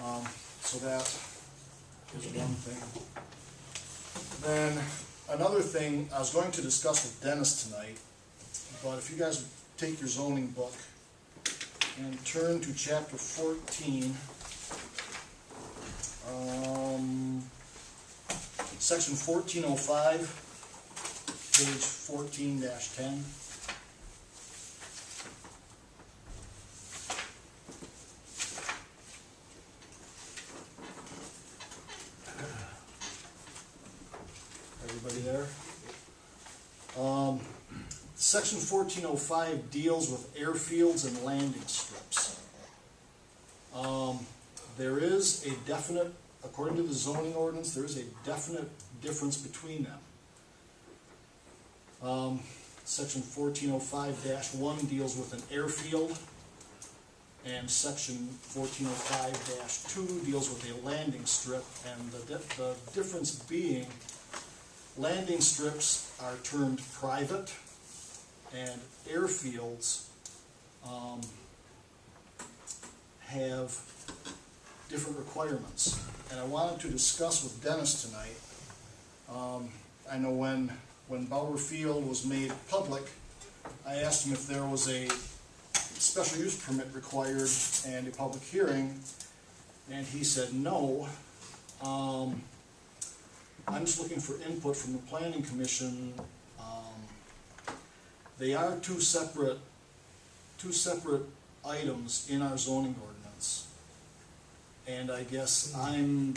So that is one thing. Then another thing I was going to discuss with Dennis tonight, but if you guys would take your zoning book and turn to chapter 14, section 1405, page 14-10. Everybody there? Section 1405 deals with airfields and landing strips. There is a definite, according to the zoning ordinance, there is a definite difference between them. Section 1405-1 deals with an airfield, and section 1405-2 deals with a landing strip, and the difference being landing strips are termed private, and airfields have different requirements. And I wanted to discuss with Dennis tonight, I know when Bauer Field was made public, I asked him if there was a special use permit required and a public hearing, and he said no. I'm just looking for input from the Planning Commission. They are two separate items in our zoning ordinance, and I guess I'm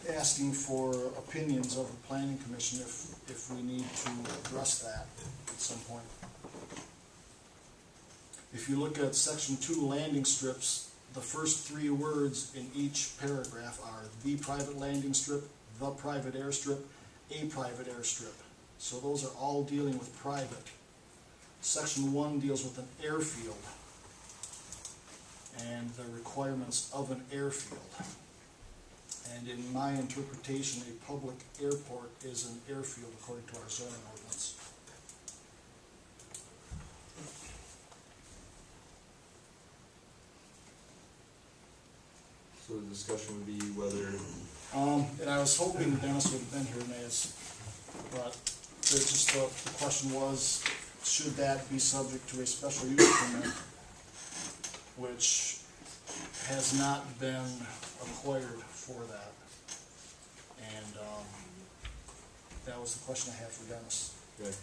asking for opinions of the Planning Commission if we need to address that at some point. If you look at section 2, landing strips, the first 3 words in each paragraph are the private landing strip, the private airstrip, a private airstrip. So those are all dealing with private. Section 1 deals with an airfield and the requirements of an airfield. And in my interpretation, a public airport is an airfield according to our zoning ordinance. So the discussion would be whether... And I was hoping Dennis would have been here, but the question was, should that be subject to a special use permit, which has not been acquired for that. And that was the question I had for Dennis. Okay.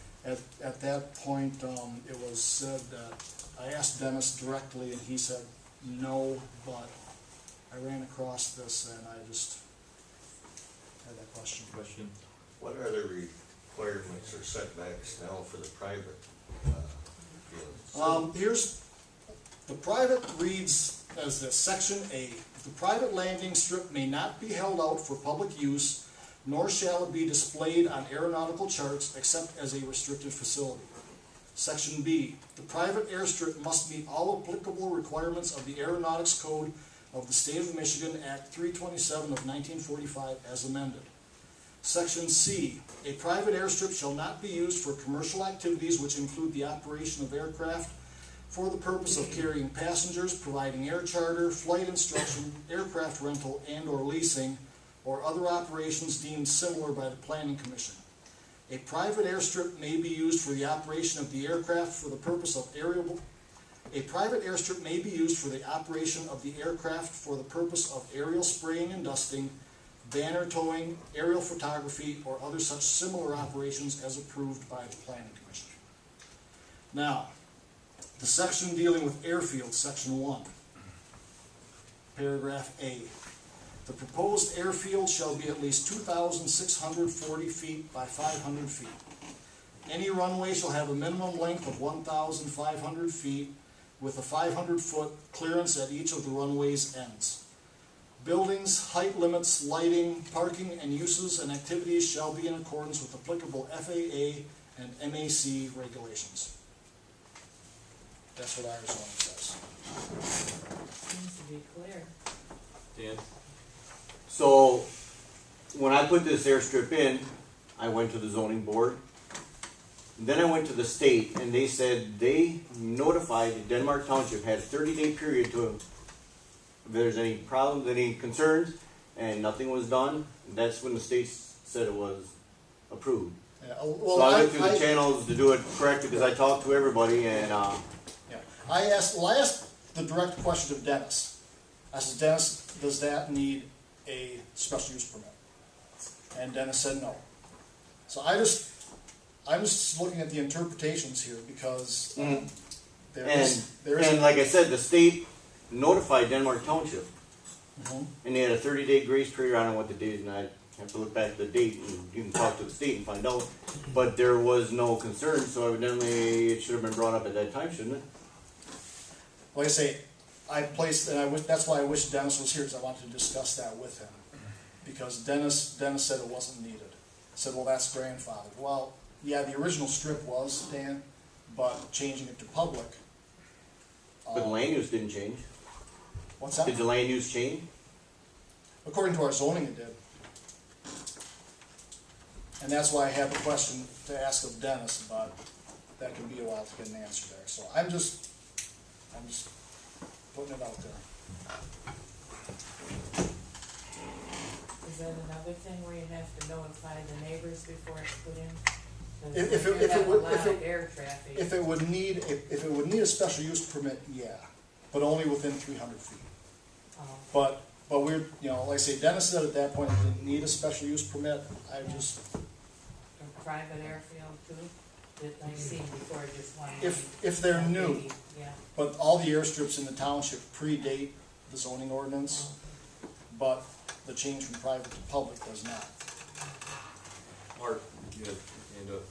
At that point, it was said that I asked Dennis directly, and he said no, but I ran across this and I just had that question. What are the requirements or setbacks now for the private fields? Here's, the private reads as this, section A. The private landing strip may not be held out for public use, nor shall it be displayed on aeronautical charts except as a restricted facility. Section B. The private airstrip must meet all applicable requirements of the Aeronautics Code of the State of Michigan, Act 327 of 1945 as amended. Section C. A private airstrip shall not be used for commercial activities which include the operation of aircraft for the purpose of carrying passengers, providing air charter, flight instruction, aircraft rental, and or leasing, or other operations deemed similar by the Planning Commission. A private airstrip may be used for the operation of the aircraft for the purpose of aerial spraying and dusting, banner towing, aerial photography, or other such similar operations as approved by the Planning Commission. Now, the section dealing with airfields, section 1, paragraph A. The proposed airfield shall be at least 2,640 feet by 500 feet. Any runway shall have a minimum length of 1,500 feet with a 500-foot clearance at each of the runway's ends. Buildings, height limits, lighting, parking, and uses and activities shall be in accordance with applicable FAA and MAC regulations. That's what our zoning says. Seems to be clear. Dan? So, when I put this airstrip in, I went to the zoning board. Then I went to the state, and they said they notified Denmark Township had a 30-day period to if there's any problems, any concerns, and nothing was done, that's when the state said it was approved. Yeah, So well, I went through the channels to do it correct, because I talked to everybody, and, yeah. I asked the direct question of Dennis. I said, Dennis, does that need a special use permit? And Dennis said no. So I'm just looking at the interpretations here, because there is and like I said, the state notified Denmark Township, Mhm. and they had a 30-day grace period. I don't know what the date, and I have to look back at the date, and you can talk to the state and find out. But there was no concern, so evidently it should have been brought up at that time, shouldn't it? Like I say, that's why I wish Dennis was here, because I wanted to discuss that with him. Because Dennis said it wasn't needed. Said, well, that's grandfathered. Well, yeah, the original strip was, Dan, but changing it to public. But the land use didn't change. What's that? Did the land use change? According to our zoning, it did. And that's why I have a question to ask of Dennis, but that can be a while to get an answer there. So I'm just putting it out there. Is that another thing where you have to notify the neighbors before it's put in? 'Cause If you it have a would- lot if of it- air traffic. If it would need a special use permit, yeah, but only within 300 feet. Oh, But we're, like I say, Dennis said at that point it didn't need a special use permit. I just, a private airfield too, that I've seen before, just one. if they're new, Yeah. but all the airstrips in the township predate the zoning ordinance, but the change from private to public does not. Mark, you had your hand up.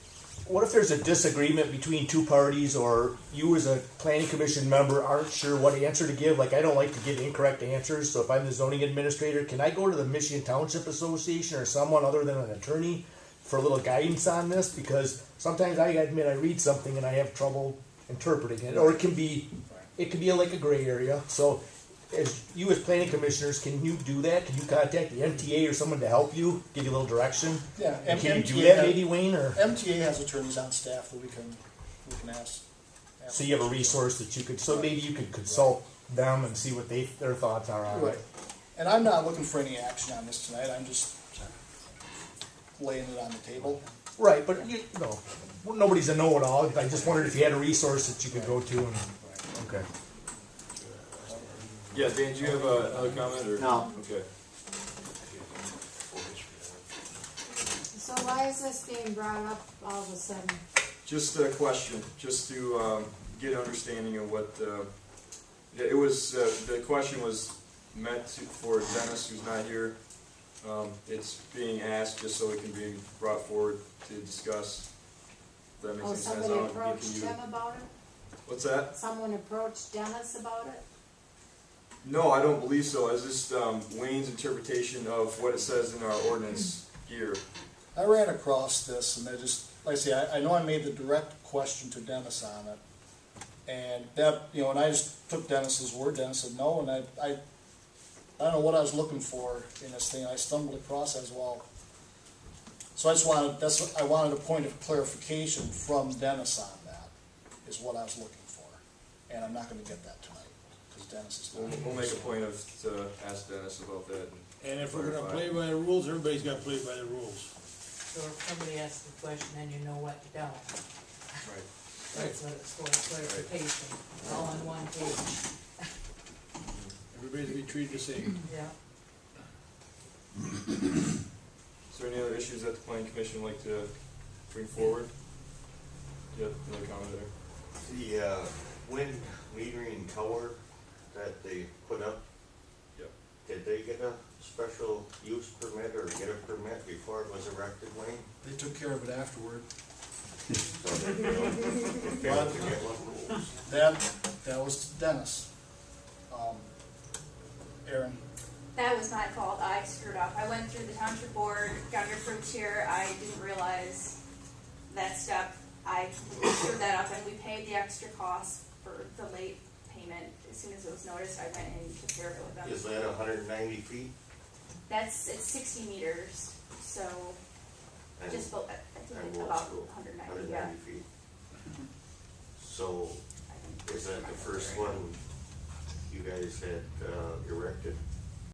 What if there's a disagreement between two parties, or you as a planning commission member aren't sure what answer to give? Like, I don't like to give incorrect answers, so if I'm the zoning administrator, can I go to the Michigan Township Association or someone other than an attorney for a little guidance on this? Because sometimes I admit I read something and I have trouble interpreting it, or it can be like a gray area. So as you as planning commissioners, can you do that? Can you contact the MTA or someone to help you, give you a little direction? Yeah, And can you do MTA that maybe, Wayne, or? MTA has attorneys on staff that we can ask. So you have a resource that you could, so maybe you could consult them and see what their thoughts are on Right. it. And I'm not looking for any action on this tonight, I'm just laying it on the table. Right, but you know, nobody's a know-it-all. I just wondered if you had a resource that you could go to and, okay. Yeah, Dan, do you have another comment, or? No. Okay. So why is this being brought up all of a sudden? Just a question, just to get an understanding of what, it was, the question was meant for Dennis, who's not here. It's being asked just so it can be brought forward to discuss. If that makes Oh, any sense. somebody I don't- approached can you- him about it? What's that? Someone approached Dennis about it? No, I don't believe so. It's just Wayne's interpretation of what it says in our ordinance here. I ran across this and like I say, I know I made the direct question to Dennis on it. And that, and I just took Dennis's word. Dennis said no, and I don't know what I was looking for in this thing. I stumbled across as well. So I wanted a point of clarification from Dennis on that, is what I was looking for. And I'm not gonna get that tonight, because Dennis is not here. We'll make a point to ask Dennis about that. And if we're gonna play by the rules, everybody's gotta play by the rules. So if somebody asks a question, then you know what to tell them. Right. That's what it's for, clarification, all on one page. Everybody's to be treated the same. Yeah. Is there any other issues that the planning commission would like to bring forward? Do you have another comment there? The wind metering tower that they put up, Yep. did they get a special use permit or get a permit before it was erected, Wayne? They took care of it afterward. So they failed to get one rules. That was Dennis. Aaron, That was my fault. I screwed up. I went through the township board, got it approved here. I didn't realize that step. I screwed that up, and we paid the extra cost for the late payment. As soon as it was noticed, I went and took care of it with them. Is that 190 feet? It's 60 meters, so And- just about, I and think Wolf about School, 190, yeah. 190 feet. So I think is that the first one you guys had erected